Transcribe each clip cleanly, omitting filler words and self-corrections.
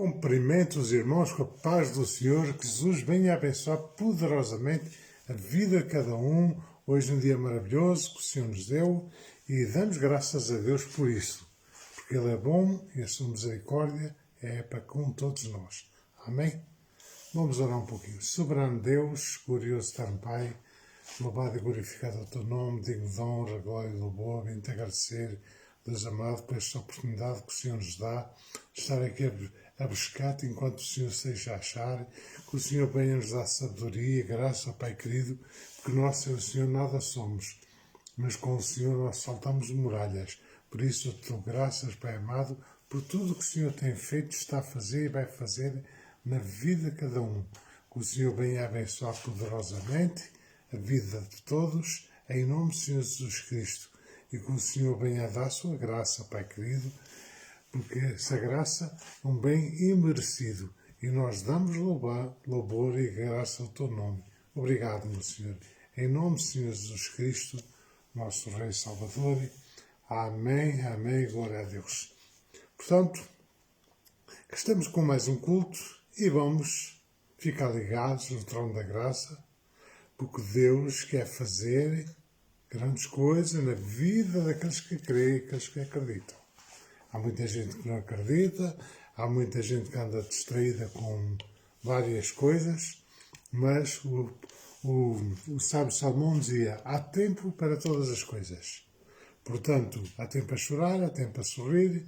Cumprimento os irmãos com a paz do Senhor, que Jesus venha abençoar poderosamente a vida de cada um, hoje um dia maravilhoso que o Senhor nos deu, e damos graças a Deus por isso, porque Ele é bom e a sua misericórdia é para com todos nós. Amém? Vamos orar um pouquinho. Soberano Deus, glorioso eterno Pai, louvado e glorificado é o teu nome, digno de honra, glória e louvor, vim te agradecer, Deus amado, por esta oportunidade que o Senhor nos dá, de estar aqui a buscar-te enquanto o Senhor seja a achar, que o Senhor venha nos dar sabedoria e graça, Pai querido, porque nós, sem o Senhor, nada somos, mas com o Senhor nós saltamos muralhas. Por isso eu te dou graças, Pai amado, por tudo que o Senhor tem feito, está a fazer e vai fazer na vida de cada um. Que o Senhor venha abençoar poderosamente a vida de todos, em nome do Senhor Jesus Cristo. E que o Senhor venha a dar a sua graça, Pai querido, porque essa graça é um bem imerecido. E nós damos louvor e graça ao teu nome. Obrigado, meu Senhor. Em nome do Senhor Jesus Cristo, nosso Rei Salvador. Amém, amém, glória a Deus. Portanto, estamos com mais um culto e vamos ficar ligados no trono da graça, porque Deus quer fazer grandes coisas na vida daqueles que creem, aqueles que acreditam. Há muita gente que não acredita, há muita gente que anda distraída com várias coisas, mas o sábio Salomão dizia: há tempo para todas as coisas. Portanto, há tempo para chorar, há tempo para sorrir,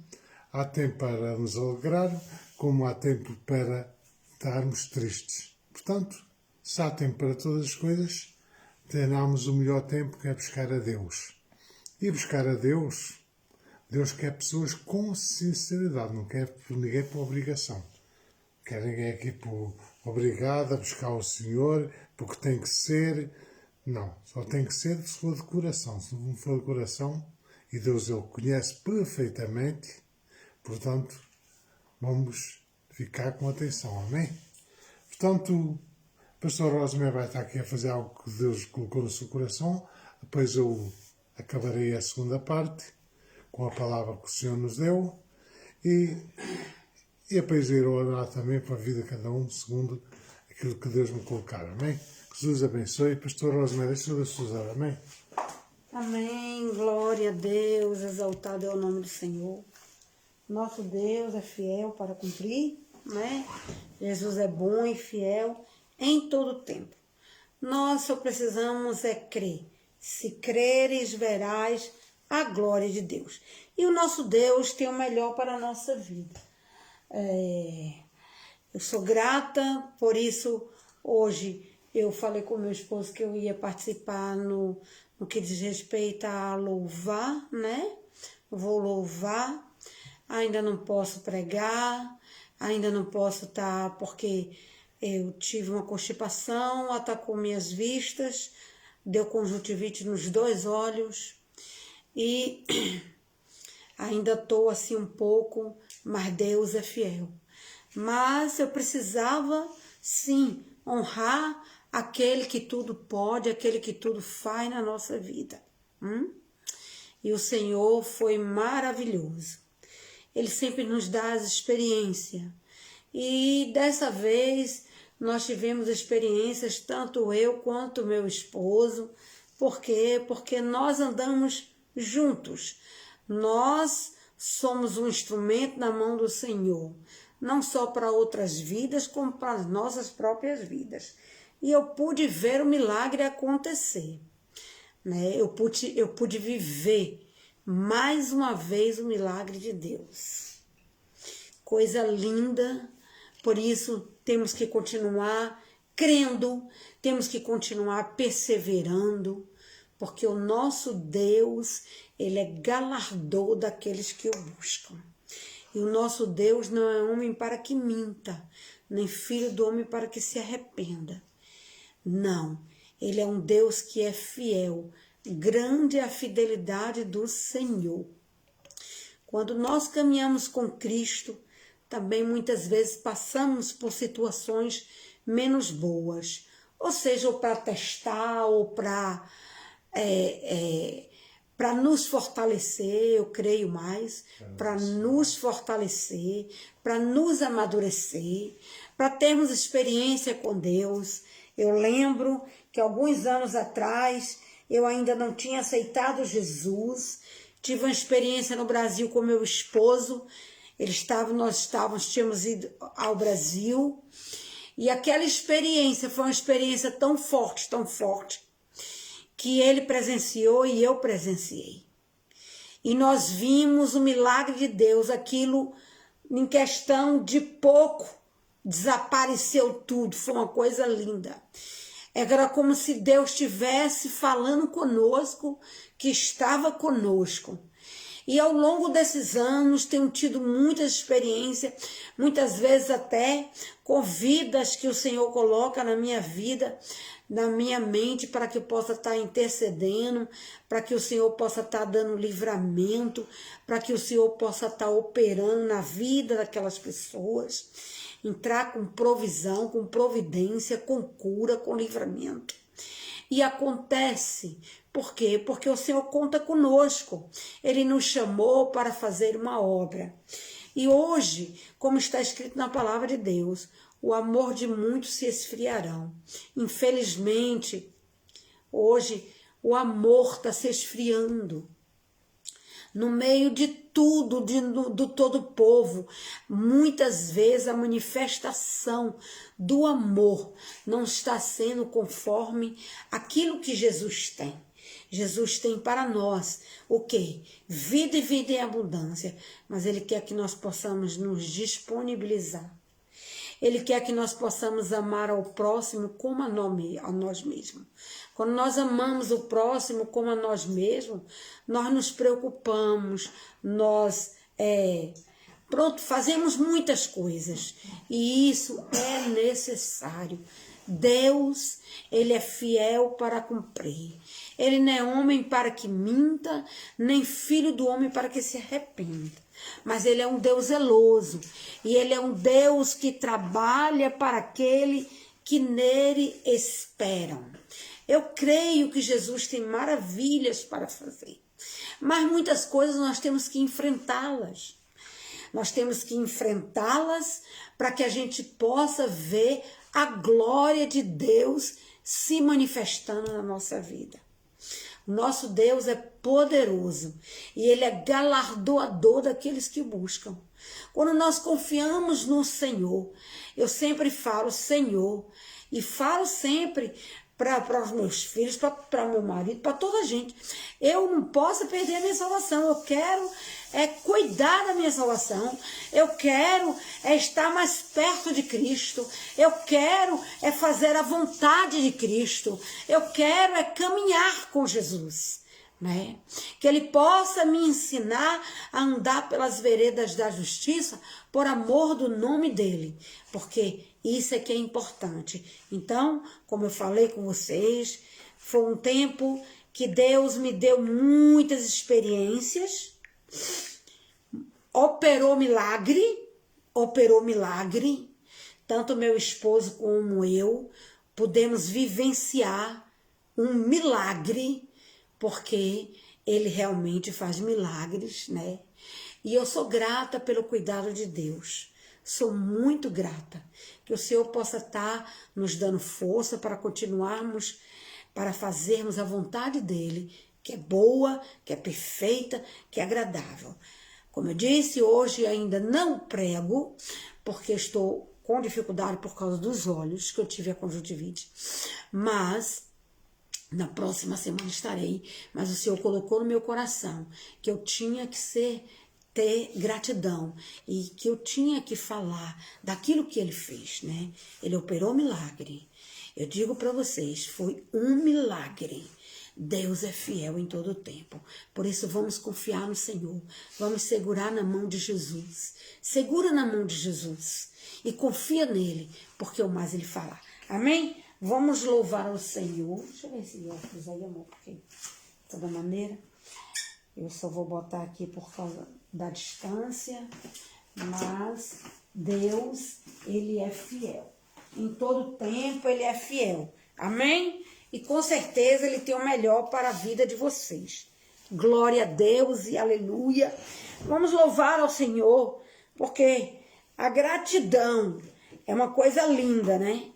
há tempo para nos alegrar, como há tempo para estarmos tristes. Portanto, se há tempo para todas as coisas, tenhamos o melhor tempo, que é buscar a Deus. E buscar a Deus, Deus quer pessoas com sinceridade, não quer ninguém por obrigação. Quer ninguém aqui por obrigado a buscar o Senhor, porque tem que ser. Não, só tem que ser se for de coração. Se não for de coração, e Deus Ele conhece perfeitamente, portanto, vamos ficar com atenção, amém? Portanto, o pastor Rosemary vai estar aqui a fazer algo que Deus colocou no seu coração, depois eu acabarei a segunda parte, com a palavra que o Senhor nos deu, e depois ir orar também para a vida de cada um, segundo aquilo que Deus me colocar, amém? Que Jesus abençoe. Pastor Rosemary, deixa eu usar, amém? Amém, glória a Deus, exaltado é o nome do Senhor. Nosso Deus é fiel para cumprir, né? Jesus é bom e fiel em todo tempo. Nós só precisamos é crer. Se creres, verás a glória de Deus. E o nosso Deus tem o melhor para a nossa vida. Eu sou grata, por isso hoje eu falei com meu esposo que eu ia participar no que diz respeito a louvar, né? Vou louvar, ainda não posso pregar, ainda não posso estar, porque eu tive uma constipação, atacou minhas vistas, deu conjuntivite nos 2 olhos e ainda estou assim um pouco, mas Deus é fiel. Mas eu precisava, sim, honrar aquele que tudo pode, aquele que tudo faz na nossa vida. E o Senhor foi maravilhoso. Ele sempre nos dá as experiências. E dessa vez nós tivemos experiências, tanto eu quanto meu esposo. Por quê? Porque nós andamos juntos. Nós somos um instrumento na mão do Senhor. Não só para outras vidas, como para as nossas próprias vidas. E eu pude ver o milagre acontecer. Né? Eu pude viver mais uma vez o milagre de Deus. Coisa linda. Por isso temos que continuar crendo, temos que continuar perseverando, porque o nosso Deus, Ele é galardão daqueles que o buscam. E o nosso Deus não é homem para que minta, nem filho do homem para que se arrependa. Não, Ele é um Deus que é fiel. Grande é a fidelidade do Senhor. Quando nós caminhamos com Cristo, também muitas vezes passamos por situações menos boas. Ou seja, ou para testar, ou para para nos fortalecer, eu creio mais, para nos fortalecer, para nos amadurecer, para termos experiência com Deus. Eu lembro que alguns anos atrás eu ainda não tinha aceitado Jesus, tive uma experiência no Brasil com meu esposo, tínhamos ido ao Brasil, e aquela experiência foi uma experiência tão forte, que ele presenciou e eu presenciei. E nós vimos o milagre de Deus, aquilo em questão de pouco, desapareceu tudo, foi uma coisa linda. Era como se Deus estivesse falando conosco, que estava conosco. E ao longo desses anos tenho tido muita experiência, muitas vezes até com vidas que o Senhor coloca na minha vida, na minha mente, para que eu possa estar intercedendo, para que o Senhor possa estar dando livramento, para que o Senhor possa estar operando na vida daquelas pessoas, entrar com provisão, com providência, com cura, com livramento. E acontece, por quê? Porque o Senhor conta conosco. Ele nos chamou para fazer uma obra. E hoje, como está escrito na palavra de Deus, o amor de muitos se esfriarão. Infelizmente, hoje o amor está se esfriando. No meio de tudo, do todo o povo, muitas vezes a manifestação do amor não está sendo conforme aquilo que Jesus tem. Jesus tem para nós o quê? Vida e vida em abundância, mas Ele quer que nós possamos nos disponibilizar. Ele quer que nós possamos amar ao próximo como a nós mesmos. Quando nós amamos o próximo como a nós mesmos, nós nos preocupamos, nós fazemos muitas coisas. E isso é necessário. Deus, Ele é fiel para cumprir. Ele não é homem para que minta, nem filho do homem para que se arrependa. Mas Ele é um Deus zeloso. E Ele é um Deus que trabalha para aquele que nele esperam. Eu creio que Jesus tem maravilhas para fazer. Mas muitas coisas nós temos que enfrentá-las. Nós temos que enfrentá-las para que a gente possa ver a glória de Deus se manifestando na nossa vida. Nosso Deus é poderoso e Ele é galardoador daqueles que buscam. Quando nós confiamos no Senhor, eu sempre falo Senhor e falo sempre para os meus filhos, para meu marido, para toda a gente. Eu não posso perder a minha salvação. Eu quero cuidar da minha salvação. Eu quero estar mais perto de Cristo. Eu quero fazer a vontade de Cristo. Eu quero caminhar com Jesus. Né? Que Ele possa me ensinar a andar pelas veredas da justiça por amor do nome dEle. Porque isso é que é importante. Então, como eu falei com vocês, foi um tempo que Deus me deu muitas experiências, operou milagre, tanto meu esposo como eu pudemos vivenciar um milagre, porque Ele realmente faz milagres, né? E eu sou grata pelo cuidado de Deus. Sou muito grata. Que o Senhor possa estar nos dando força para continuarmos, para fazermos a vontade dEle, que é boa, que é perfeita, que é agradável. Como eu disse, hoje ainda não prego, porque estou com dificuldade por causa dos olhos, que eu tive a conjuntivite. Mas na próxima semana estarei. Mas o Senhor colocou no meu coração que eu tinha que ter gratidão e que eu tinha que falar daquilo que Ele fez, né? Ele operou milagre. Eu digo para vocês, foi um milagre. Deus é fiel em todo o tempo. Por isso vamos confiar no Senhor. Vamos segurar na mão de Jesus. Segura na mão de Jesus e confia nele, porque o mais Ele fará. Amém? Vamos louvar ao Senhor. Deixa eu ver esse óculos aí, amor, porque de toda maneira eu só vou botar aqui por causa da distância, mas Deus, Ele é fiel. Em todo tempo, Ele é fiel. Amém? E com certeza Ele tem o melhor para a vida de vocês. Glória a Deus e aleluia. Vamos louvar ao Senhor, porque a gratidão é uma coisa linda, né?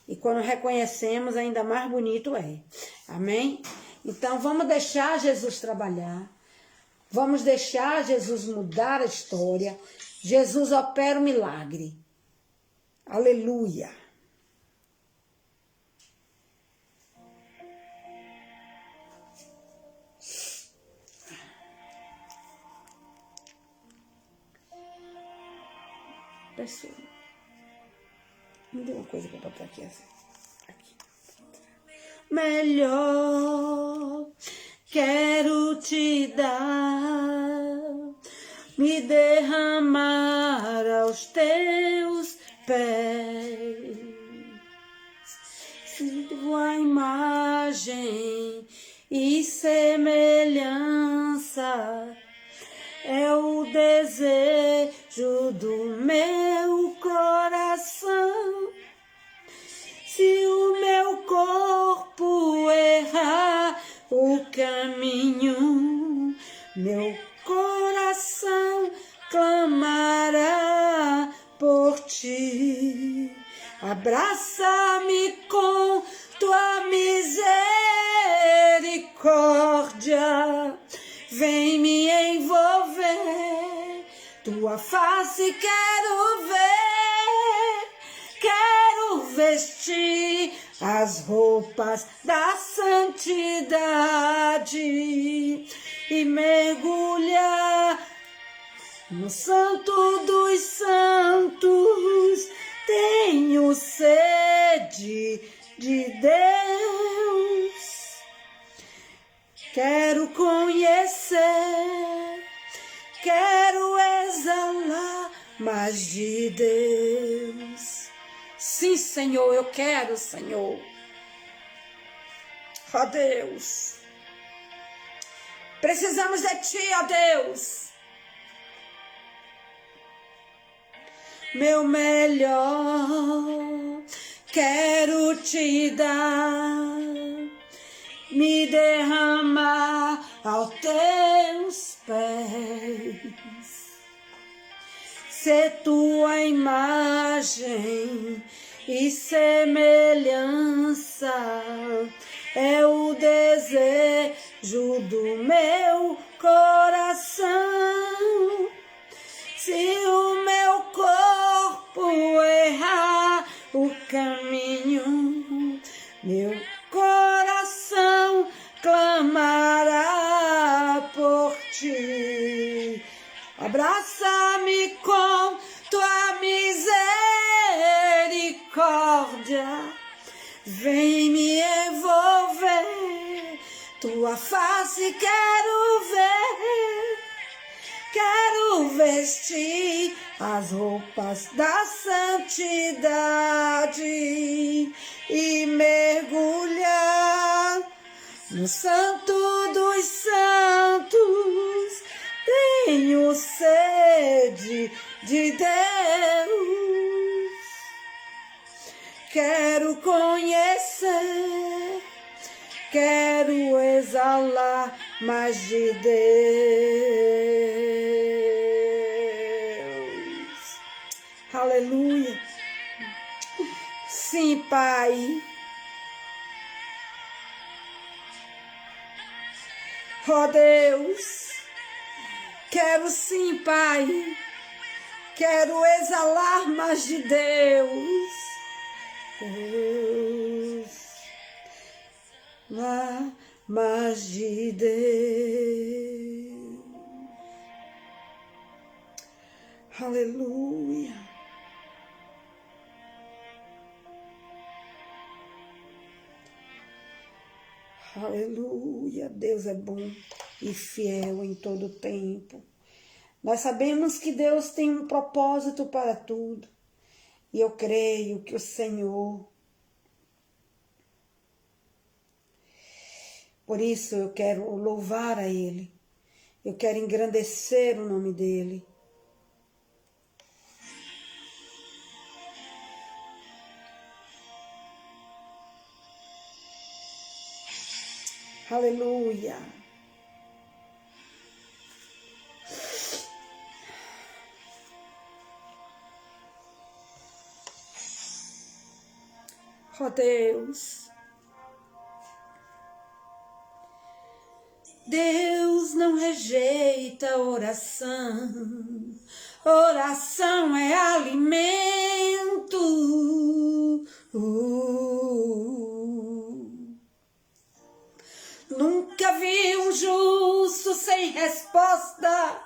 E quando reconhecemos, ainda mais bonito é. Amém? Então vamos deixar Jesus trabalhar. Vamos deixar Jesus mudar a história. Jesus opera o milagre. Aleluia. Pessoal, me dê uma coisa para botar aqui assim. Aqui. Melhor quero te dar, me derramar aos teus pés. Tua imagem e semelhança é o desejo do meu coração. Se o meu corpo errar o caminho, meu coração clamará por ti. Abraça-me com tua misericórdia, vem me envolver, tua face quero ver, quero vestir as roupas da santidade e mergulhar no Santo dos Santos. Tenho sede de Deus, quero conhecer, quero exalar mais de Deus. Sim, Senhor, eu quero, Senhor. Ó Deus, precisamos de Ti, ó Deus. Meu melhor quero te dar, me derramar aos teus pés. Ser tua imagem e semelhança é o desejo do meu coração. Se o meu corpo errar o caminho, meu coração clamará por ti. Abraça-me com tua misericórdia, vem me envolver, tua face quero ver, quero vestir as roupas da santidade e mergulhar no Santo dos Santos. Tenho sede de Deus, quero conhecer, quero exalar mais de Deus. Aleluia. Sim, Pai. Ó Deus, quero sim, Pai. Quero exalar mais de Deus. Mais de Deus. Aleluia. Aleluia. Deus é bom e fiel em todo tempo. Nós sabemos que Deus tem um propósito para tudo. E eu creio que o Senhor... Por isso eu quero louvar a Ele. Eu quero engrandecer o nome dEle. Aleluia. Ó Deus, Deus não rejeita oração, oração é alimento. Nunca vi um justo sem resposta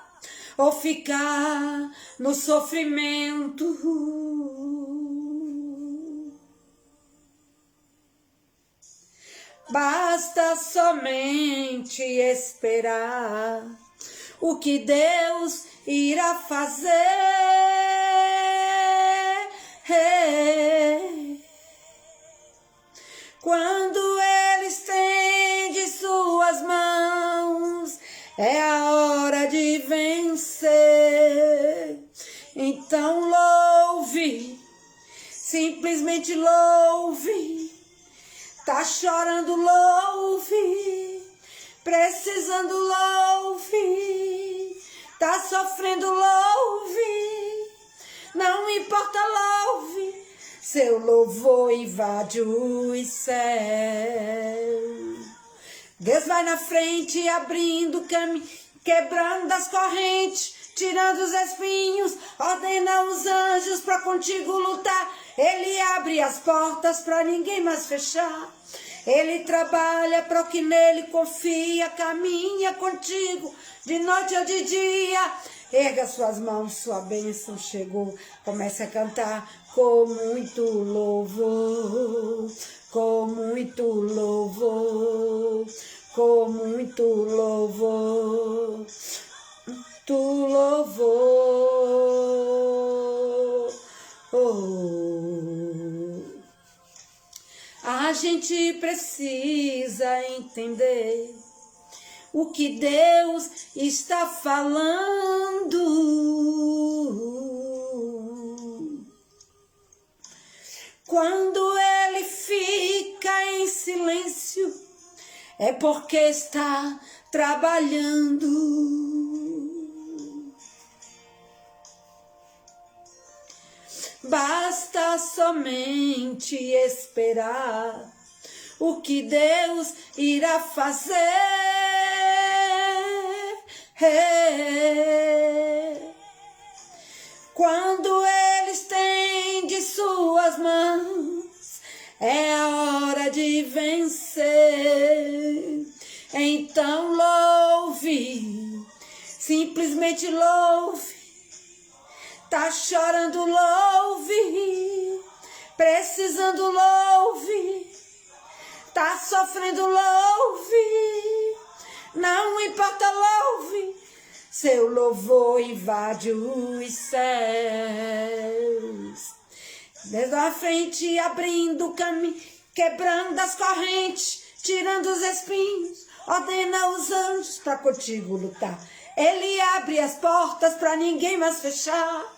ou ficar no sofrimento. Basta somente esperar o que Deus irá fazer. Quando Ele estende suas mãos, é a hora de vencer. Então louve, simplesmente louve. Tá chorando, louve. Precisando, louve. Tá sofrendo, louve. Não importa, louve. Seu louvor invade os céus. Deus vai na frente, abrindo caminho, quebrando as correntes, tirando os espinhos, ordena os anjos para contigo lutar. Ele abre as portas para ninguém mais fechar. Ele trabalha para o que nele confia, caminha contigo de noite ou de dia. Erga suas mãos, sua bênção chegou. Comece a cantar com muito louvor, com muito louvor, com muito louvor, muito louvor. A gente precisa entender o que Deus está falando. Quando Ele fica em silêncio, é porque está trabalhando. Basta somente esperar o que Deus irá fazer. Quando Ele estende suas mãos, é a hora de vencer. Então louve, simplesmente louve. Tá chorando, louve. Precisando, louve. Tá sofrendo, louve. Não importa, louve. Seu louvor invade os céus. Desde a frente, abrindo o caminho, quebrando as correntes, tirando os espinhos, ordena os anjos para contigo lutar. Ele abre as portas para ninguém mais fechar.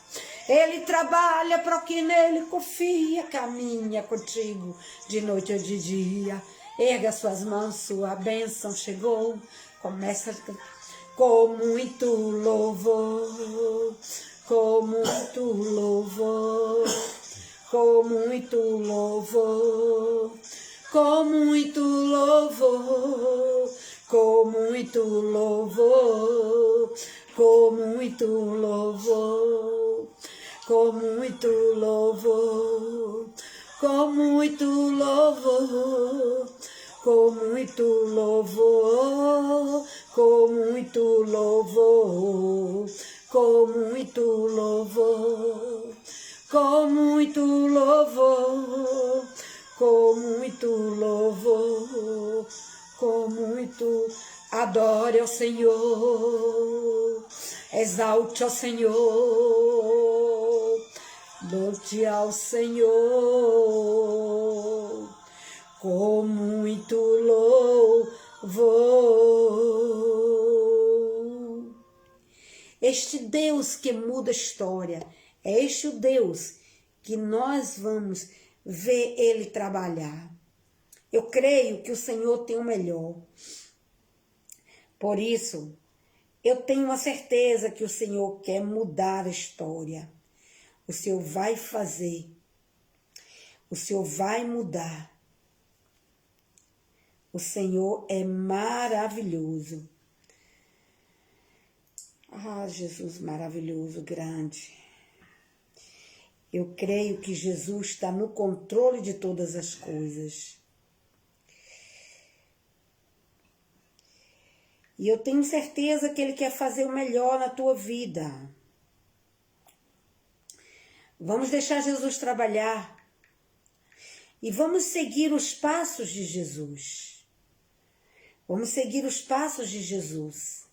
Ele trabalha para o que nele confia, caminha contigo de noite ou de dia. Erga suas mãos, sua bênção chegou. Começa a cantar com muito louvor, com muito louvor, com muito louvor, com muito louvor, com muito louvor, com muito louvor, com muito louvor, com muito louvor, com muito louvor, com muito louvor, com muito louvor, com muito louvor, com muito louvor, com muito. Adore ao Senhor, exalte ao Senhor, louve ao Senhor, com muito louvor. Este Deus que muda a história, é este o Deus que nós vamos ver Ele trabalhar. Eu creio que o Senhor tem o melhor. Por isso, eu tenho a certeza que o Senhor quer mudar a história. O Senhor vai fazer. O Senhor vai mudar. O Senhor é maravilhoso. Ah, Jesus maravilhoso, grande. Eu creio que Jesus está no controle de todas as coisas. E eu tenho certeza que Ele quer fazer o melhor na tua vida. Vamos deixar Jesus trabalhar. E vamos seguir os passos de Jesus. Vamos seguir os passos de Jesus.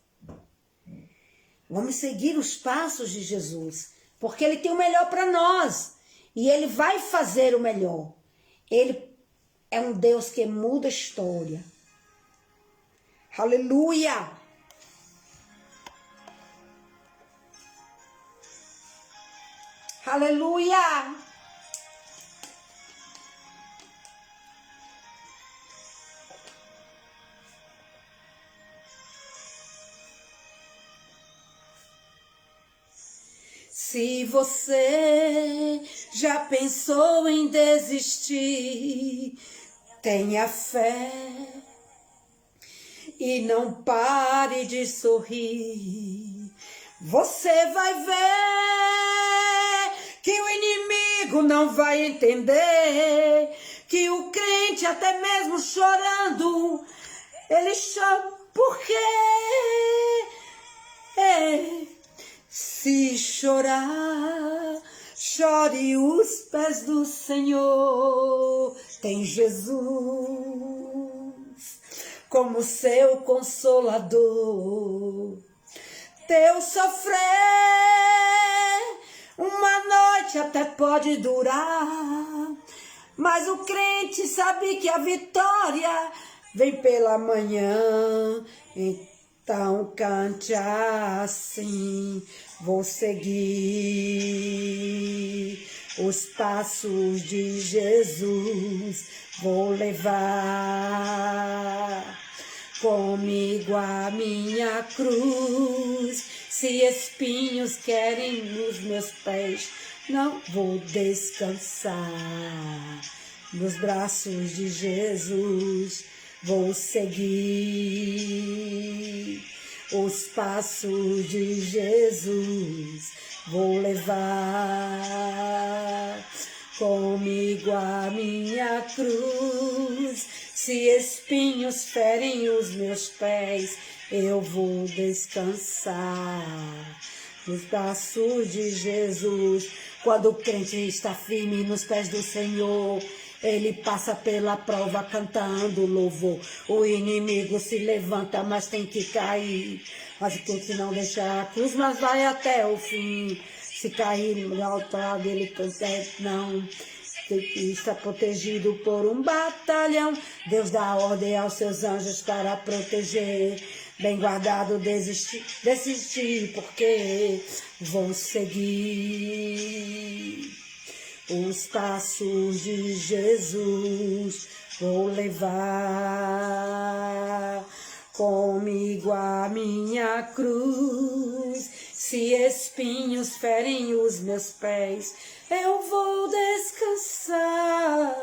Vamos seguir os passos de Jesus. Porque Ele tem o melhor para nós. E Ele vai fazer o melhor. Ele é um Deus que muda a história. Aleluia! Aleluia! Se você já pensou em desistir, tenha fé e não pare de sorrir. Você vai ver que o inimigo não vai entender, que o crente até mesmo chorando, ele chora porque se chorar, chore os pés do Senhor. Tem Jesus como seu consolador. Teu sofrer uma noite até pode durar, mas o crente sabe que a vitória vem pela manhã. Então cante assim: vou seguir os passos de Jesus, vou levar comigo a minha cruz. Se espinhos querem nos meus pés, não vou descansar. Nos braços de Jesus vou seguir os passos de Jesus, vou levar comigo a minha cruz. Se espinhos ferem os meus pés, eu vou descansar nos braços de Jesus. Quando o crente está firme nos pés do Senhor, ele passa pela prova cantando louvor. O inimigo se levanta, mas tem que cair. Mas o crente não deixa a cruz, mas vai até o fim. Se cair no altar dele, não. Está protegido por um batalhão. Deus dá ordem aos seus anjos para proteger. Bem guardado, desistir, porque vou seguir os passos de Jesus, vou levar comigo a minha cruz. Se espinhos ferem os meus pés, eu vou descansar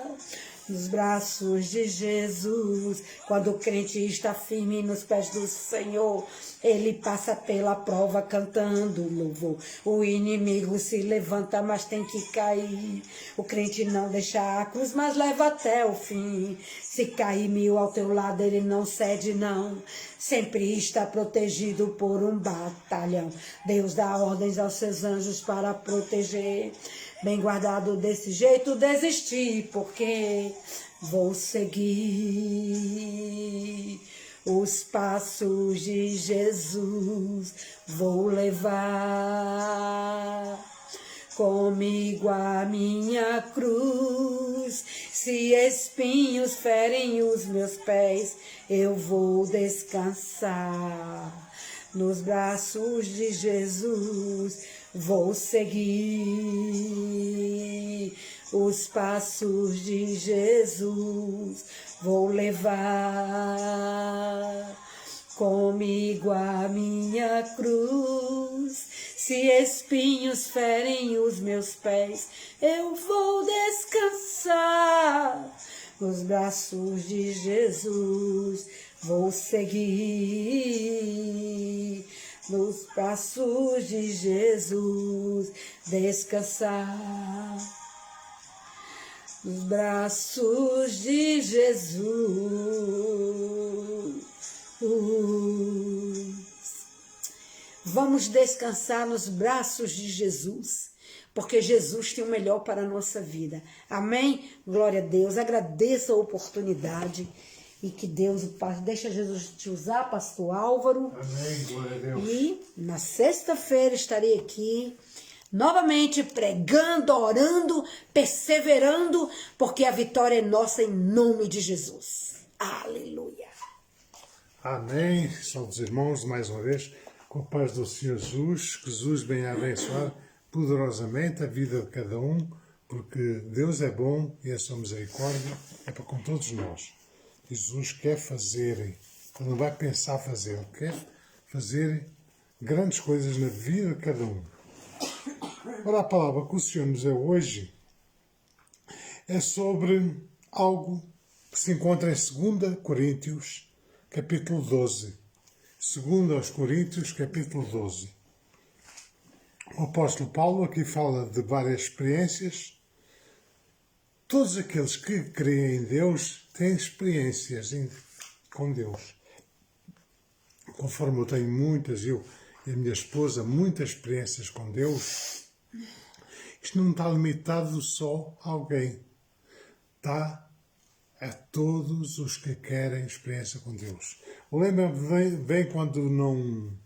nos braços de Jesus. Quando o crente está firme nos pés do Senhor, ele passa pela prova cantando louvor. O inimigo se levanta, mas tem que cair. O crente não deixa a cruz, mas leva até o fim. Se cair 1000 ao teu lado, ele não cede não. Sempre está protegido por um batalhão. Deus dá ordens aos seus anjos para proteger. Bem guardado, desse jeito desistir, porque vou seguir os passos de Jesus, vou levar comigo a minha cruz. Se espinhos ferem os meus pés, eu vou descansar nos braços de Jesus. Vou seguir os passos de Jesus, vou levar comigo a minha cruz. Se espinhos ferem os meus pés, eu vou descansar nos braços de Jesus. Vou seguir nos braços de Jesus, descansar nos braços de Jesus. Vamos descansar nos braços de Jesus, porque Jesus tem o melhor para a nossa vida. Amém? Glória a Deus. Agradeço a oportunidade e que Deus, o Pai, deixa Jesus te usar, pastor Álvaro. Amém, glória a Deus. E na sexta-feira estarei aqui novamente pregando, orando, perseverando, porque a vitória é nossa em nome de Jesus. Aleluia. Amém. Salve irmãos, mais uma vez, com a paz do Senhor Jesus, que Jesus venha abençoar poderosamente a vida de cada um, porque Deus é bom e a sua misericórdia é para com todos nós. Jesus quer fazer, Ele não vai pensar fazer, Ele quer fazer grandes coisas na vida de cada um. Ora, a palavra que o Senhor nos deu hoje é sobre algo que se encontra em 2 Coríntios, capítulo 12. 2 Coríntios, capítulo 12. O apóstolo Paulo aqui fala de várias experiências. Todos aqueles que creem em Deus têm experiências com Deus. Conforme eu tenho muitas, eu e a minha esposa, muitas experiências com Deus, isto não está limitado só a alguém. Está a todos os que querem experiência com Deus. Lembro-me bem quando não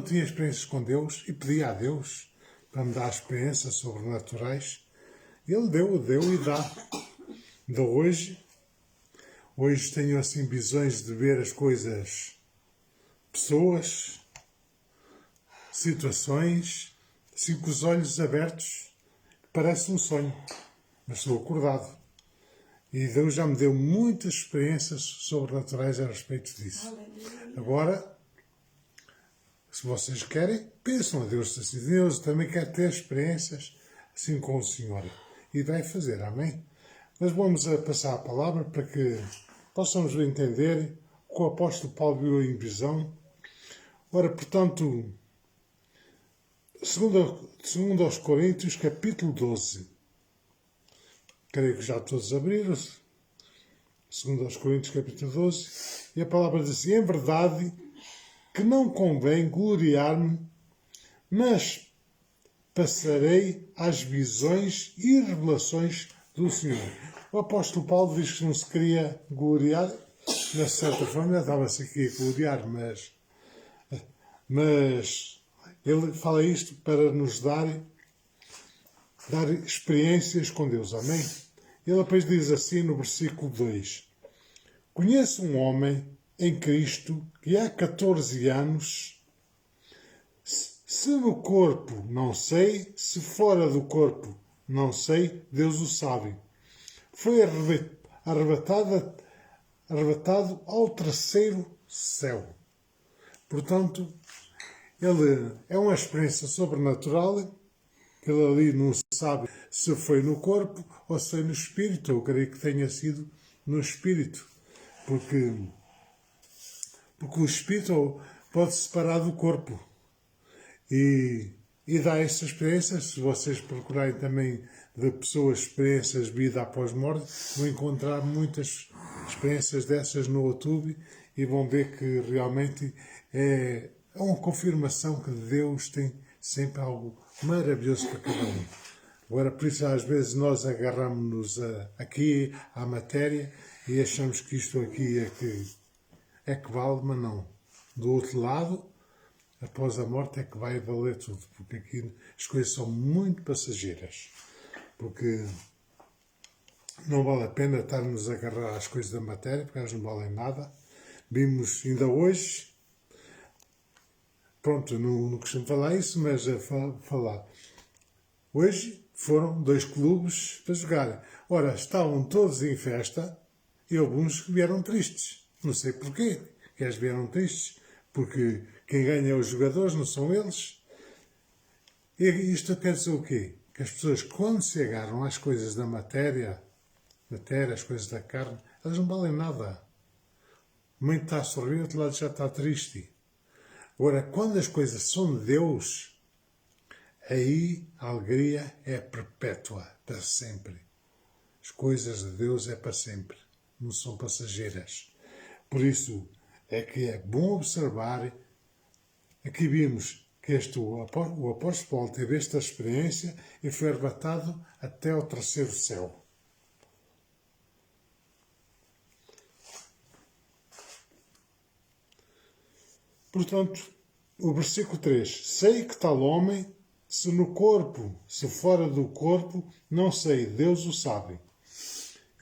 tinha experiências com Deus e pedia a Deus para me dar experiências sobrenaturais. Ele deu e dá. De hoje tenho assim visões de ver as coisas, pessoas, situações, assim com os olhos abertos, parece um sonho, mas estou acordado. E Deus já me deu muitas experiências sobrenaturais a respeito disso. Aleluia. Agora, se vocês querem, pensam a Deus assim. Deus também quer ter experiências assim com o Senhor. E vai fazer, amém? Mas vamos passar a palavra para que possamos entender o que o apóstolo Paulo viu em visão. Ora, portanto, segundo aos Coríntios, capítulo 12. Creio que já todos abriram-se. Segundo aos Coríntios, capítulo 12. E a palavra diz assim: em verdade que não convém gloriar-me, mas passarei às visões e revelações do Senhor. O apóstolo Paulo diz que não se queria gloriar, de certa forma estava-se aqui a gloriar, mas ele fala isto para nos dar experiências com Deus, amém? Ele depois diz assim no versículo 2: conheço um homem em Cristo que há 14 anos, se no corpo não sei, se fora do corpo não sei, Deus o sabe. Foi arrebatado ao terceiro céu. Portanto, ele é uma experiência sobrenatural. Ele ali não sabe se foi no corpo ou se foi no espírito. Eu creio que tenha sido no espírito. Porque o espírito pode se separar do corpo. E dá essa experiência. Se vocês procurarem também de pessoas, experiências de vida após morte, vão encontrar muitas experiências dessas no YouTube e vão ver que realmente é uma confirmação que Deus tem sempre algo maravilhoso para cada um. Agora, por isso, às vezes, nós agarramos-nos aqui à matéria e achamos que isto aqui é que vale, mas não. Do outro lado, após a morte é que vai valer tudo, porque aqui as coisas são muito passageiras, porque não vale a pena estarmos a agarrar às coisas da matéria, porque elas não valem nada. Vimos ainda hoje, pronto, não costumo falar isso, mas a falar. Hoje foram 2 clubes para jogar. Ora, estavam todos em festa e alguns vieram tristes. Não sei porquê que eles vieram tristes, porque quem ganha é os jogadores, não são eles. E isto quer dizer o quê? Que as pessoas, quando se agarram às coisas da matéria, as coisas da carne, elas não valem nada. O momento está a sorrir, outro lado já está triste. Agora, quando as coisas são de Deus, aí a alegria é perpétua, para sempre. As coisas de Deus é para sempre, não são passageiras. Por isso é que é bom observar. Aqui vimos que o apóstolo Paulo teve esta experiência e foi arrebatado até ao terceiro céu. Portanto, o versículo 3. Sei que tal homem, se no corpo, se fora do corpo, não sei, Deus o sabe.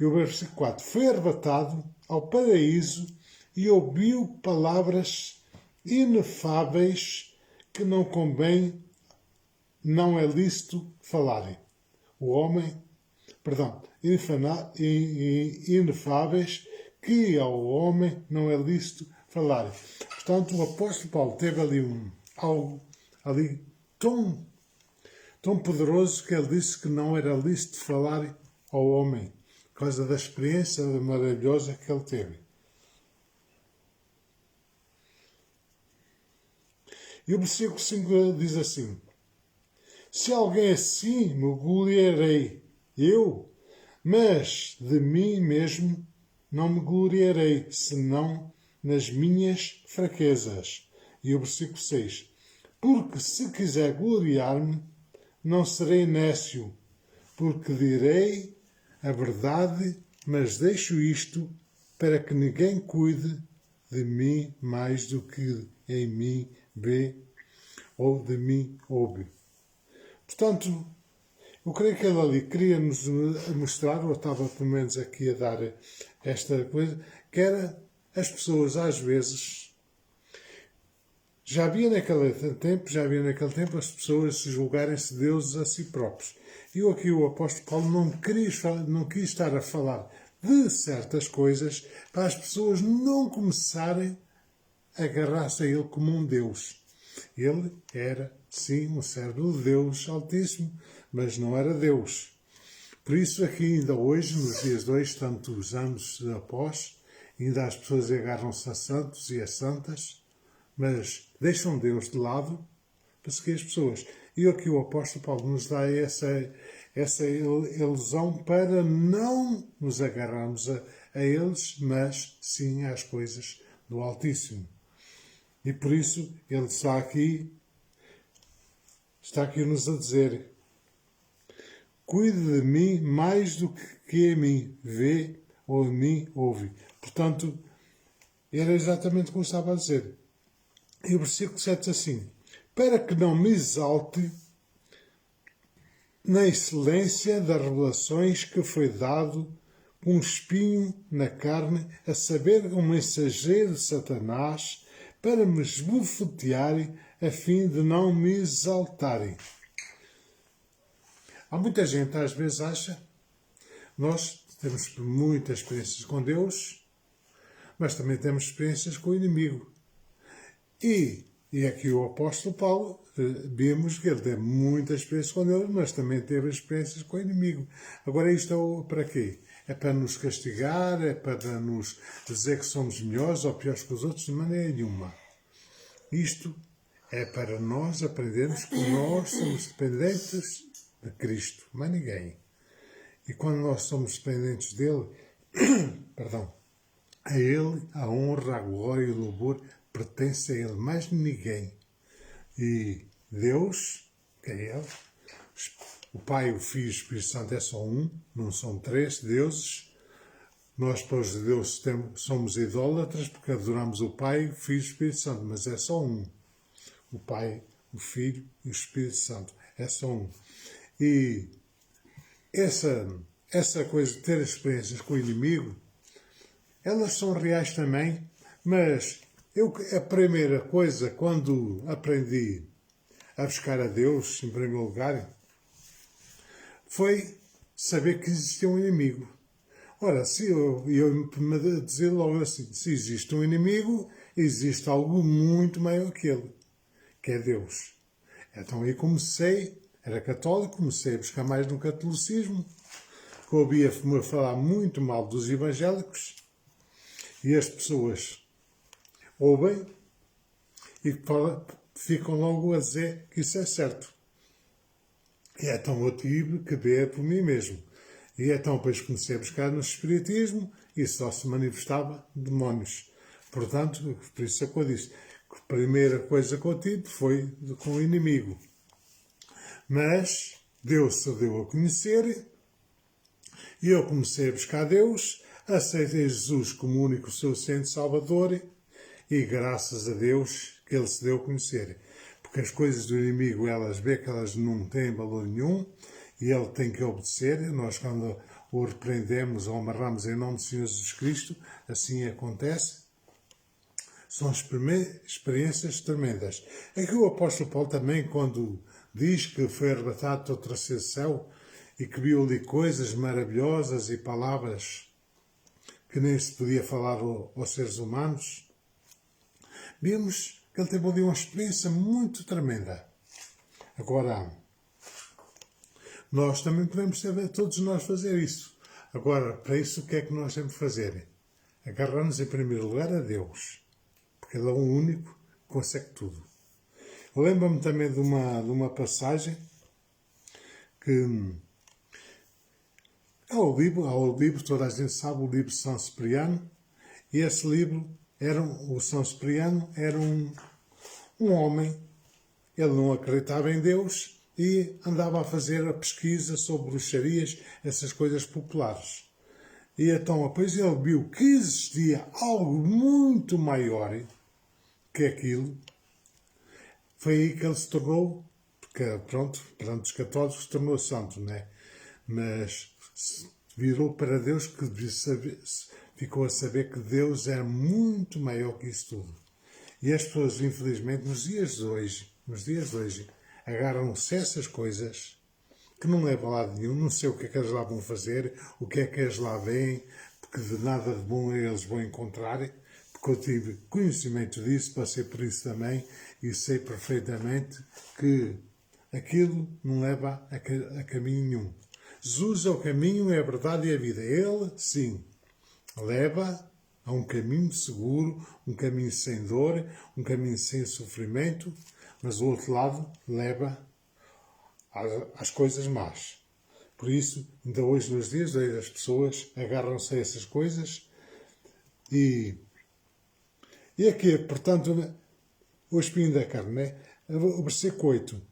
E o versículo 4. Foi arrebatado ao paraíso e ouviu palavras inefáveis que não convém, não é lícito falarem. O homem, inefáveis que ao homem não é lícito falarem. Portanto, o apóstolo Paulo teve ali algo ali tão poderoso que ele disse que não era lícito falar ao homem, por causa da experiência maravilhosa que ele teve. E o versículo 5 diz assim: se alguém assim me gloriarei, eu, mas de mim mesmo não me gloriarei, senão nas minhas fraquezas. E o versículo 6. Porque se quiser gloriar-me, não serei nécio, porque direi a verdade, mas deixo isto para que ninguém cuide de mim mais do que em mim vê ou de mim ouve. Portanto, eu creio que ele ali queria nos mostrar, ou estava pelo menos aqui a dar esta coisa, que era as pessoas às vezes, já havia naquele tempo as pessoas se julgarem-se deuses a si próprios. E aqui o apóstolo Paulo não quis estar a falar de certas coisas para as pessoas não começarem a agarrar-se a ele como um Deus. Ele era, sim, um servo de Deus Altíssimo, mas não era Deus. Por isso aqui ainda hoje, nos dias de hoje, tantos anos após, ainda as pessoas agarram-se a santos e a santas, mas deixam Deus de lado para seguir as pessoas. E aqui o apóstolo Paulo nos dá essa ilusão para não nos agarrarmos a eles, mas sim às coisas do Altíssimo. E por isso ele está aqui nos a dizer: cuide de mim mais do que a mim vê ou a mim ouve. Portanto, era exatamente como estava a dizer. E o versículo 7 diz assim: para que não me exalte na excelência das revelações que foi dado um espinho na carne, a saber, um mensageiro de Satanás, para me esbofetearem, a fim de não me exaltarem. Há muita gente, às vezes, acha, nós temos muitas experiências com Deus, mas também temos experiências com o inimigo. E aqui o apóstolo Paulo, vemos que ele teve muitas experiências com Deus, mas também teve experiências com o inimigo. Agora isto é para quê? É para nos castigar? É para nos dizer que somos melhores ou piores que os outros? De maneira nenhuma. Isto é para nós aprendermos que nós somos dependentes de Cristo, mais ninguém. E quando nós somos dependentes dele, a ele a honra, a glória e o louvor pertence a ele, mais ninguém. E Deus, que é ele, o Pai, o Filho e o Espírito Santo é só um, não são três deuses. Nós, para os judeus, somos idólatras porque adoramos o Pai, o Filho e o Espírito Santo, mas é só um. O Pai, o Filho e o Espírito Santo. É só um. E essa coisa de ter experiências com o inimigo, elas são reais também, mas a primeira coisa, quando aprendi a buscar a Deus, em primeiro lugar, foi saber que existia um inimigo. Ora, se eu me dizer logo assim, se existe um inimigo, existe algo muito maior que ele, que é Deus. Então aí comecei, era católico, comecei a buscar mais no catolicismo, que ouvia-me falar muito mal dos evangélicos, e as pessoas ouvem e ficam logo a dizer que isso é certo. E então eu tive que ver por mim mesmo. E então depois comecei a buscar no espiritismo e só se manifestava demónios. Portanto, por isso é que eu disse que a primeira coisa que eu tive foi com o inimigo. Mas Deus se deu a conhecer e eu comecei a buscar Deus, aceitei Jesus como único suficiente Salvador e graças a Deus que Ele se deu a conhecer. Porque as coisas do inimigo, elas vê que elas não têm valor nenhum e ele tem que obedecer. Nós, quando o repreendemos ou amarramos em nome do Senhor Jesus Cristo, assim acontece. São experiências tremendas. Aqui o apóstolo Paulo também, quando diz que foi arrebatado do terceiro céu e que viu ali coisas maravilhosas e palavras que nem se podia falar aos seres humanos, vimos que ele teve ali uma experiência muito tremenda. Agora, nós também podemos todos nós fazer isso. Agora, para isso, o que é que nós temos de fazer? Agarrar-nos em primeiro lugar a Deus, porque Ele é o único que consegue tudo. Eu lembro-me também de uma passagem que há o livro, toda a gente sabe, o livro de São Cipriano, e esse livro, o São Cipriano era um homem, ele não acreditava em Deus e andava a fazer a pesquisa sobre bruxarias, essas coisas populares. E então depois ele viu que existia algo muito maior que aquilo. Foi aí que ele se tornou, porque pronto, perante os católicos se tornou santo, né? Mas virou para Deus que ficou a saber que Deus é muito maior que isso tudo. E as pessoas, infelizmente, nos dias de hoje, agarram-se a essas coisas que não levam a lado nenhum, não sei o que é que eles lá vão fazer, o que é que eles lá veem, porque de nada de bom eles vão encontrar, porque eu tive conhecimento disso, passei por isso também, e sei perfeitamente que aquilo não leva a caminho nenhum. Jesus é o caminho, é a verdade e a vida. Ele, sim, leva a um caminho seguro, um caminho sem dor, um caminho sem sofrimento, mas o outro lado leva às coisas más. Por isso, ainda hoje, nos dias de hoje, as pessoas agarram-se a essas coisas e aqui, portanto, o espinho da carne, né? O versículo 8.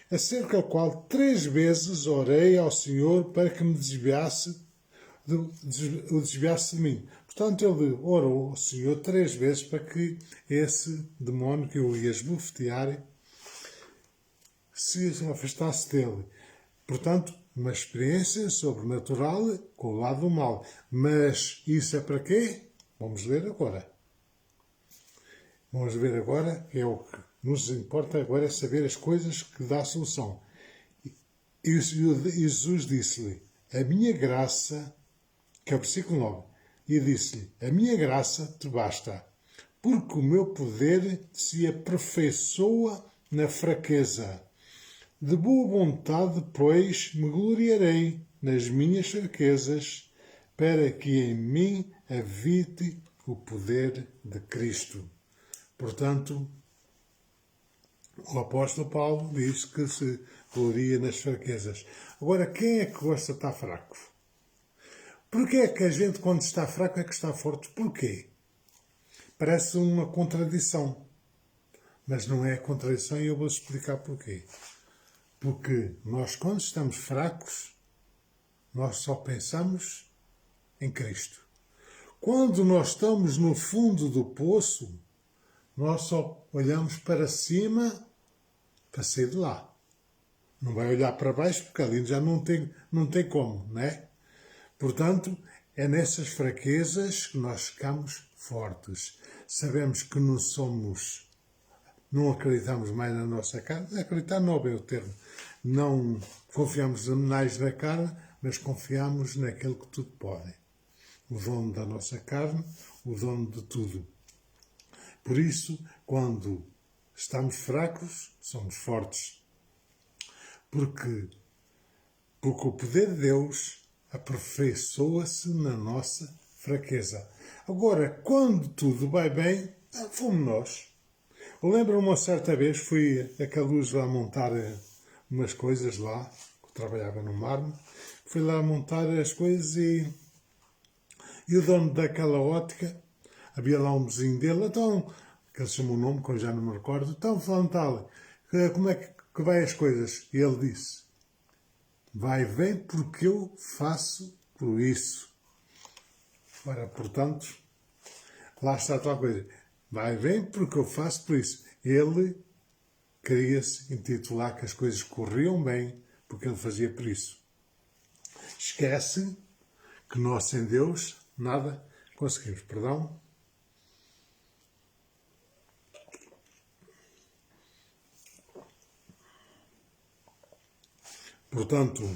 Acerca do qual 3 vezes orei ao Senhor para que me desviasse de mim. Portanto, ele orou ao Senhor 3 vezes para que esse demónio que eu ia esbofetear se afastasse dele. Portanto, uma experiência sobrenatural com o lado do mal. Mas isso é para quê? Vamos ver agora. Vamos ver agora, é o que nos importa agora, é saber as coisas que dá a solução. E Jesus disse-lhe, a minha graça, que é o versículo 9, e disse-lhe, a minha graça te basta, porque o meu poder se aperfeiçoa na fraqueza. De boa vontade, pois, me gloriarei nas minhas fraquezas, para que em mim habite o poder de Cristo. Portanto, o apóstolo Paulo diz que se gloria nas fraquezas. Agora, quem é que gosta de estar fraco? Porquê é que a gente, quando está fraco, é que está forte? Porquê? Parece uma contradição. Mas não é contradição e eu vou explicar porquê. Porque nós, quando estamos fracos, nós só pensamos em Cristo. Quando nós estamos no fundo do poço, nós só olhamos para cima para sair de lá. Não vai olhar para baixo porque ali já não tem como, não é? Portanto, é nessas fraquezas que nós ficamos fortes. Sabemos que não acreditamos mais na nossa carne. Acreditar não é bem o termo. Não confiamos mais na carne, mas confiamos naquele que tudo pode. O dono da nossa carne, o dono de tudo. Por isso, quando estamos fracos, somos fortes. Porque o poder de Deus aperfeiçoa-se na nossa fraqueza. Agora, quando tudo vai bem, fomos nós. Eu lembro-me uma certa vez, fui a Caluz lá montar umas coisas lá, eu trabalhava no mármore, fui lá montar as coisas e o dono daquela ótica, havia lá um vizinho dele, então, que ele chamou o nome, que eu já não me recordo, então, falando tal, como é que vai as coisas? E ele disse, vai bem porque eu faço por isso. Ora, portanto, lá está a tal coisa. Vai bem porque eu faço por isso. Ele queria-se intitular que as coisas corriam bem porque ele fazia por isso. Esquece que nós sem Deus nada conseguimos. Perdão? Portanto,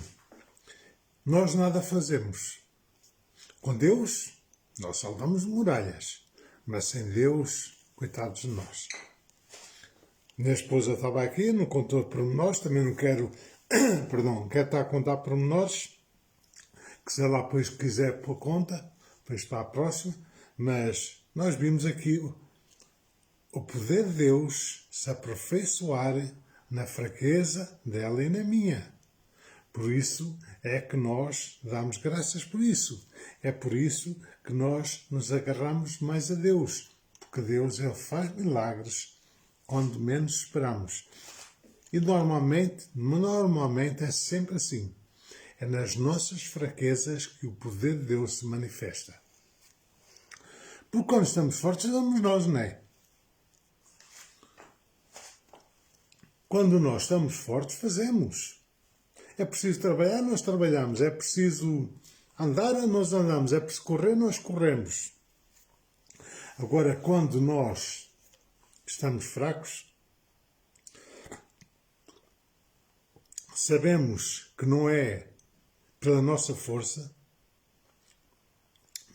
nós nada fazemos. Com Deus, nós saltamos muralhas. Mas sem Deus, coitados de nós. Minha esposa estava aqui, não contou pormenores, também não quero, perdão, quero estar a contar pormenores, que se ela depois quiser pôr conta, depois para a próxima, mas nós vimos aqui o poder de Deus se aperfeiçoar na fraqueza dela e na minha. Por isso é que nós damos graças por isso. É por isso que nós nos agarramos mais a Deus. Porque Deus ele faz milagres quando menos esperamos. E normalmente é sempre assim. É nas nossas fraquezas que o poder de Deus se manifesta. Porque quando estamos fortes, somos nós, não é? Quando nós estamos fortes, fazemos. É preciso trabalhar, nós trabalhamos. É preciso andar, nós andamos. É preciso correr, nós corremos. Agora, quando nós estamos fracos, sabemos que não é pela nossa força,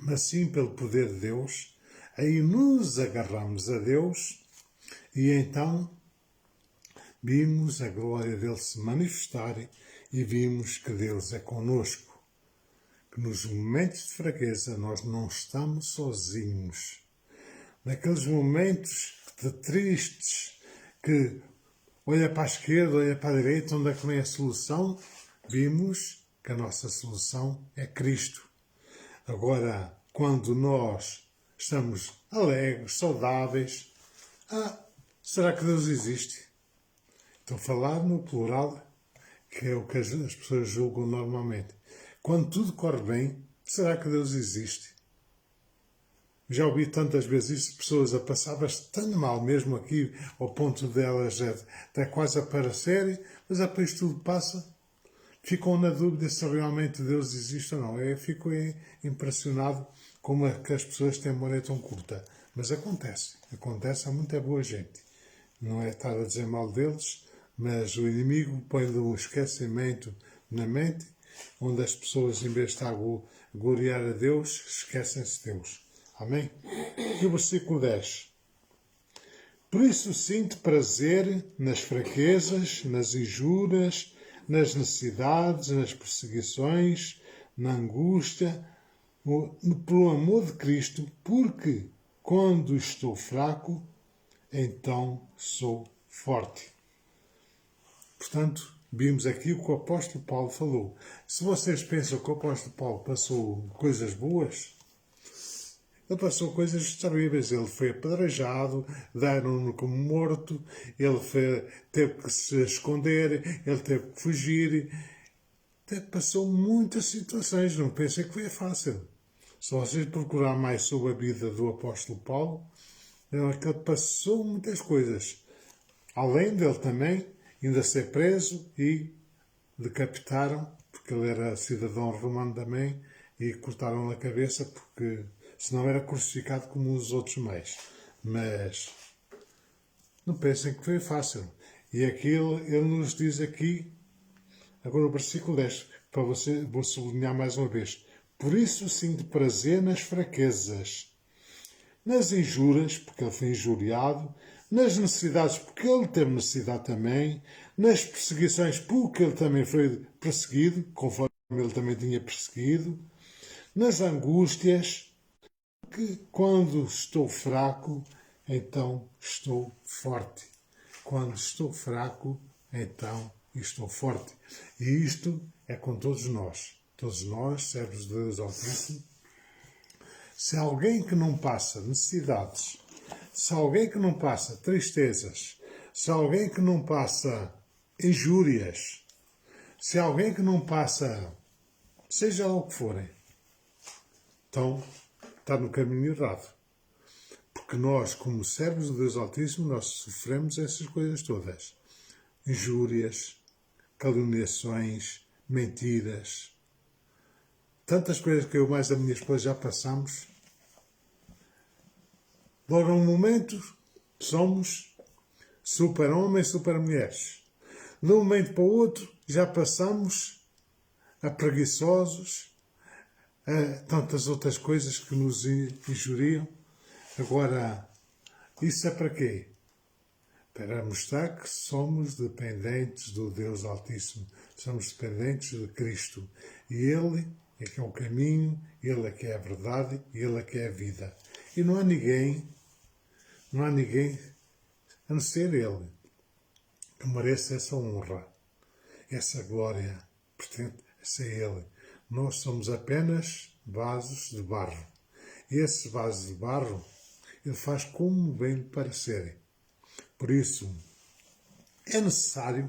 mas sim pelo poder de Deus. Aí nos agarramos a Deus e então vimos a glória dele se manifestar e vimos que Deus é conosco, que nos momentos de fraqueza nós não estamos sozinhos. Naqueles momentos de tristes, que olha para a esquerda, olha para a direita, onde é que vem a solução, vimos que a nossa solução é Cristo. Agora, quando nós estamos alegres, saudáveis, será que Deus existe? Estou a falar no plural, que é o que as pessoas julgam normalmente. Quando tudo corre bem, será que Deus existe? Já ouvi tantas vezes isso, pessoas a passar bastante mal, mesmo aqui, ao ponto delas até quase aparecerem, mas depois tudo passa, ficam na dúvida se realmente Deus existe ou não. Eu fico impressionado como é que as pessoas têm memória tão curta. Mas acontece a muita boa gente. Não é estar a dizer mal deles, mas o inimigo põe o esquecimento na mente, onde as pessoas, em vez de estar a gloriar a Deus, esquecem-se de Deus. Amém? E o versículo 10. Por isso sinto prazer nas fraquezas, nas injúrias, nas necessidades, nas perseguições, na angústia, pelo amor de Cristo, porque quando estou fraco, então sou forte. Portanto, vimos aqui o que o apóstolo Paulo falou. Se vocês pensam que o apóstolo Paulo passou coisas boas, ele passou coisas terríveis. Ele foi apedrejado, deram-no como morto, teve que se esconder, ele teve que fugir. Passou muitas situações, não pensem que foi fácil. Se vocês procurarem mais sobre a vida do apóstolo Paulo, é que ele passou muitas coisas. Além dele também ainda ser preso e decapitaram, porque ele era cidadão romano também, e cortaram-lhe a cabeça porque senão era crucificado como os outros mais. Mas não pensem que foi fácil. E aquilo, ele nos diz aqui, agora o versículo 10, para você, vou sublinhar mais uma vez. Por isso sinto prazer nas fraquezas, nas injúrias, porque ele foi injuriado, nas necessidades, porque ele teve necessidade também, nas perseguições, porque ele também foi perseguido, conforme ele também tinha perseguido, nas angústias, que quando estou fraco, então estou forte. Quando estou fraco, então estou forte. E isto é com todos nós, servos de Deus Altíssimo. Se alguém que não passa necessidades, se alguém que não passa tristezas, se alguém que não passa injúrias, se alguém que não passa, seja lá o que forem, então está no caminho errado. Porque nós, como servos de Deus Altíssimo, nós sofremos essas coisas todas. Injúrias, caluniações, mentiras, tantas coisas que eu mais a minha esposa já passamos. Logo num momento, somos super-homens, super-mulheres. De um momento para o outro, já passamos a preguiçosos, a tantas outras coisas que nos injuriam. Agora, isso é para quê? Para mostrar que somos dependentes do Deus Altíssimo. Somos dependentes de Cristo. E Ele é que é o caminho, Ele é que é a verdade, Ele é que é a vida. E não há ninguém a não ser Ele que mereça essa honra, essa glória, pertence a Ele. Nós somos apenas vasos de barro. E esse vaso de barro, Ele faz como bem lhe parecer. Por isso, é necessário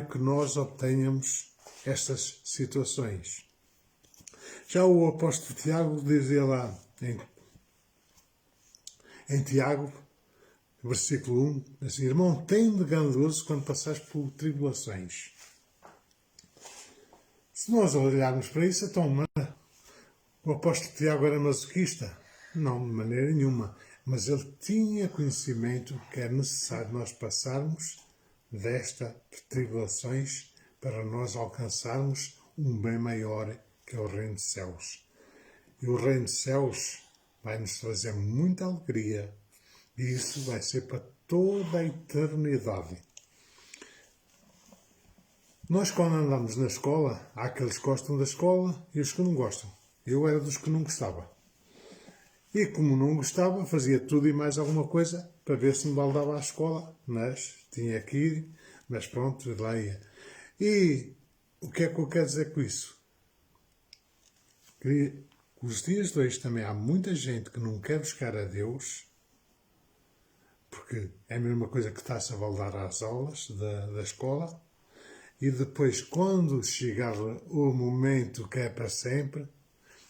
que nós obtenhamos estas situações. Já o apóstolo Tiago dizia lá em Tiago, versículo 1, assim: irmão, tem de grandioso quando passares por tribulações. Se nós olharmos para isso, então, o apóstolo Tiago era masoquista? Não, de maneira nenhuma. Mas ele tinha conhecimento que é necessário nós passarmos destas tribulações para nós alcançarmos um bem maior, que é o reino dos céus. E o reino dos céus vai nos trazer muita alegria. E isso vai ser para toda a eternidade. Nós, quando andamos na escola, há aqueles que gostam da escola e os que não gostam. Eu era dos que não gostava. E como não gostava, fazia tudo e mais alguma coisa para ver se me baldava à escola. Mas tinha que ir, mas pronto, lá ia. E o que é que eu quero dizer com isso? Que os dias de hoje também há muita gente que não quer buscar a Deus, porque é a mesma coisa que está-se a baldar às aulas da escola, e depois, quando chegar o momento que é para sempre,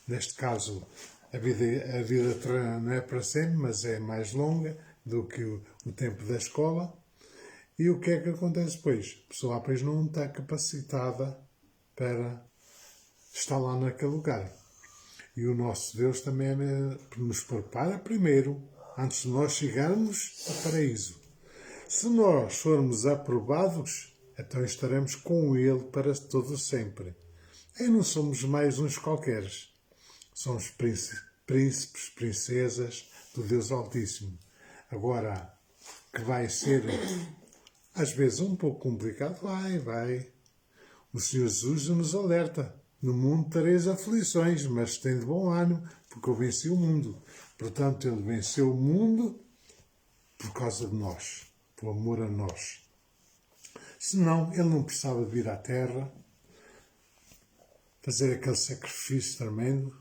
neste caso, a vida terrena não é para sempre, mas é mais longa do que o tempo da escola. E o que é que acontece depois? A pessoa depois não está capacitada para estar lá naquele lugar. E o nosso Deus também nos prepara primeiro, antes de nós chegarmos ao paraíso. Se nós formos aprovados, então estaremos com Ele para todo sempre. E não somos mais uns qualqueres. Somos príncipes, princesas do Deus Altíssimo. Agora, que vai ser, às vezes, um pouco complicado, vai. O Senhor Jesus nos alerta. No mundo tereis aflições, mas tem de bom ânimo, porque eu venci o mundo. Portanto, Ele venceu o mundo por causa de nós, por amor a nós. Senão, Ele não precisava de vir à Terra, fazer aquele sacrifício tremendo,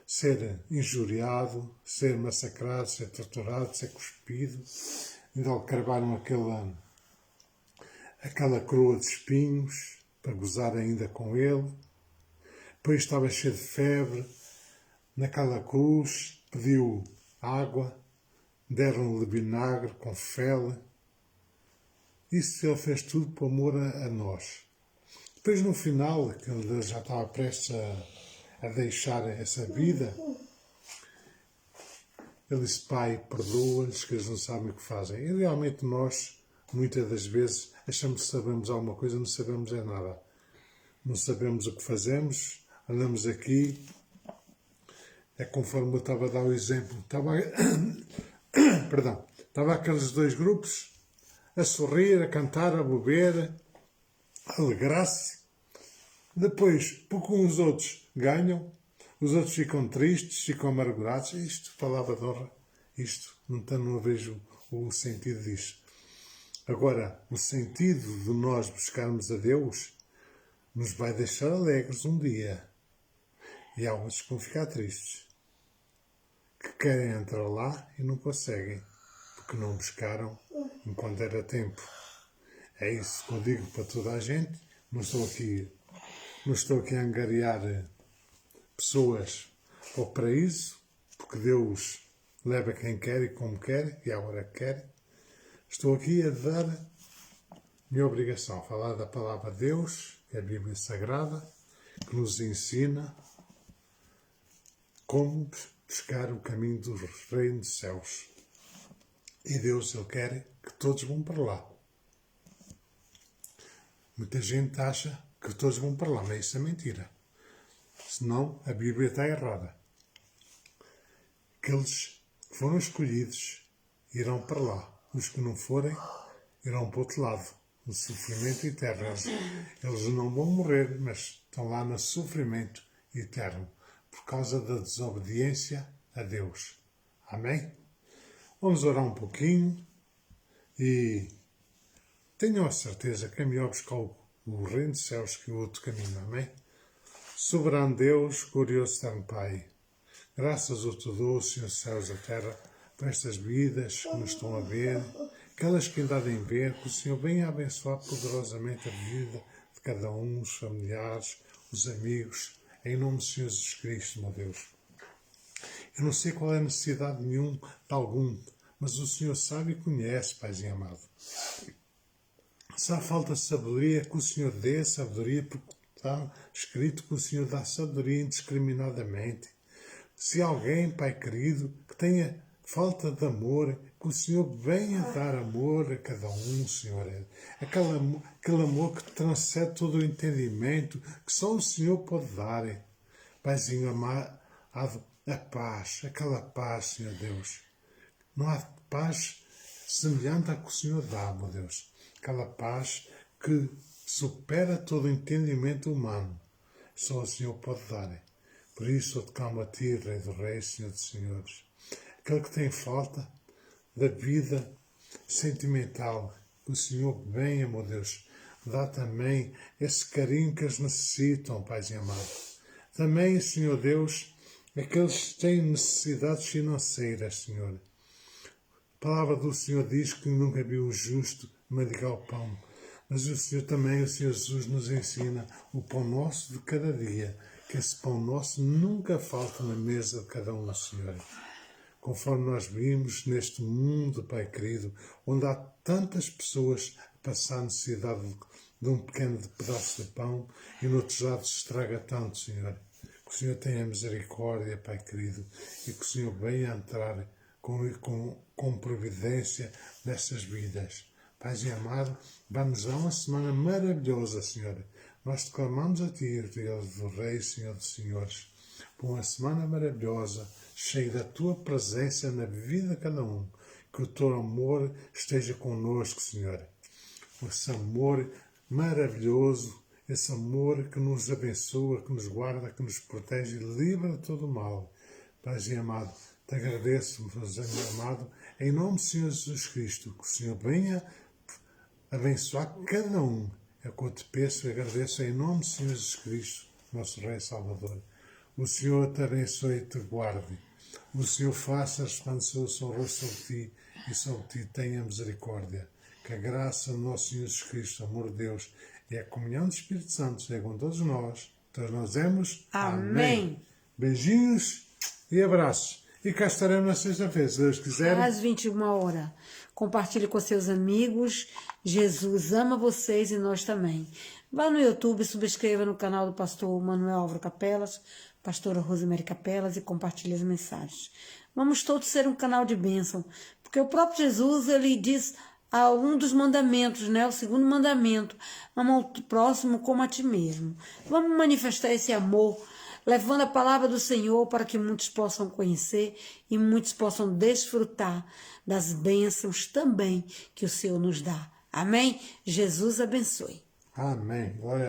ser injuriado, ser massacrado, ser torturado, ser cuspido. Ainda lhe cravaram aquela coroa de espinhos para gozar ainda com ele. Depois estava cheio de febre, naquela cruz, pediu água, deram-lhe vinagre com fel. Isso ele fez tudo por amor a nós. Depois, no final, que ele já estava prestes a deixar essa vida, ele disse: Pai, perdoa-lhes que eles não sabem o que fazem. E realmente nós, muitas das vezes, achamos que sabemos alguma coisa, não sabemos é nada. Não sabemos o que fazemos, andamos aqui, é conforme eu estava a dar o exemplo. Estava aqueles dois grupos a sorrir, a cantar, a beber, a alegrar-se. Depois, porque os outros ganham, os outros ficam tristes, ficam amargurados. Isto, palavra de honra, isto, não vejo o sentido disto. Agora, o sentido de nós buscarmos a Deus nos vai deixar alegres um dia. E há outros que vão ficar tristes, que querem entrar lá e não conseguem, porque não buscaram enquanto era tempo. É isso que eu digo para toda a gente. Não estou aqui a angariar pessoas ao paraíso, porque Deus leva quem quer e como quer e à hora que quer. Estou aqui a dar minha obrigação, falar da palavra de Deus, que é a Bíblia Sagrada, que nos ensina como buscar o caminho do reino dos céus. E Deus, Ele quer que todos vão para lá. Muita gente acha que todos vão para lá, mas isso é mentira. Senão, a Bíblia está errada. Aqueles que foram escolhidos irão para lá. Os que não forem, irão para o outro lado, no sofrimento eterno. Eles não vão morrer, mas estão lá no sofrimento eterno, por causa da desobediência a Deus. Amém? Vamos orar um pouquinho e tenham a certeza que é melhor buscar o reino dos céus que o outro caminho. Amém? Soberano Deus, glorioso eterno Pai, graças eu te dou, Senhor dos céus e da terra, por estas vidas que nos estão a ver, aquelas que ainda devem ver, que o Senhor venha abençoar poderosamente a vida de cada um, os familiares, os amigos, em nome do Senhor Jesus Cristo, meu Deus. Eu não sei qual é a necessidade de algum, mas o Senhor sabe e conhece, Paizinho amado. Se há falta de sabedoria, que o Senhor dê sabedoria, porque está escrito que o Senhor dá sabedoria indiscriminadamente. Se alguém, Pai querido, que tenha falta de amor, que o Senhor venha dar amor a cada um, Senhor. Aquele amor que transcende todo o entendimento, que só o Senhor pode dar. Paizinho amado, a paz, aquela paz, Senhor Deus. Não há paz semelhante à que o Senhor dá, meu Deus. Aquela paz que supera todo o entendimento humano. Só o Senhor pode dar. Por isso eu te clamo a ti, Rei dos Reis, Senhor dos Senhores. Aquele que tem falta da vida sentimental, que o Senhor venha, meu Deus, dá também esse carinho que eles necessitam, Paizinho amado. Também, Senhor Deus, aqueles que têm necessidades financeiras, Senhor. A palavra do Senhor diz que nunca viu o justo mendigar o pão. Mas o Senhor também, o Senhor Jesus, nos ensina o pão nosso de cada dia, que esse pão nosso nunca falta na mesa de cada um, Senhor. Conforme nós vimos neste mundo, Pai querido, onde há tantas pessoas a passar necessidade de um pequeno pedaço de pão e noutros lados se estraga tanto, Senhor. Que o Senhor tenha misericórdia, Pai querido, e que o Senhor venha a entrar com providência nessas vidas. Paizinho amado, vamos dar uma semana maravilhosa, Senhor. Nós te clamamos a ti, Deus do Rei, Senhor dos Senhores, por uma semana maravilhosa, cheia da tua presença na vida de cada um. Que o teu amor esteja conosco, Senhor. Esse amor maravilhoso, esse amor que nos abençoa, que nos guarda, que nos protege e livra de todo o mal. Paizinho amado, te agradeço, meu amado, em nome do Senhor Jesus Cristo, que o Senhor venha abençoar cada um. É o que eu te peço e agradeço em nome do Senhor Jesus Cristo, nosso Rei Salvador. O Senhor te abençoe e te guarde. O Senhor faça resplandecer o seu rosto sobre ti e sobre ti tenha misericórdia. Que a graça do nosso Senhor Jesus Cristo, o amor de Deus e a comunhão do Espírito Santo seja com todos nós. Todos nós demos. Amém. Beijinhos e abraços. E cá estaremos na sexta-feira, se Deus quiser. Às 21 horas. Compartilhe com seus amigos. Jesus ama vocês e nós também. Vá no YouTube, subscreva no canal do pastor Manuel Álvaro Capelas, pastora Rosemary Capelas e compartilhe as mensagens. Vamos todos ser um canal de bênção, porque o próprio Jesus, ele diz a um dos mandamentos, né? O segundo mandamento, ama o próximo como a ti mesmo. Vamos manifestar esse amor levando a palavra do Senhor para que muitos possam conhecer e muitos possam desfrutar das bênçãos também que o Senhor nos dá. Amém? Jesus abençoe. Amém. Glória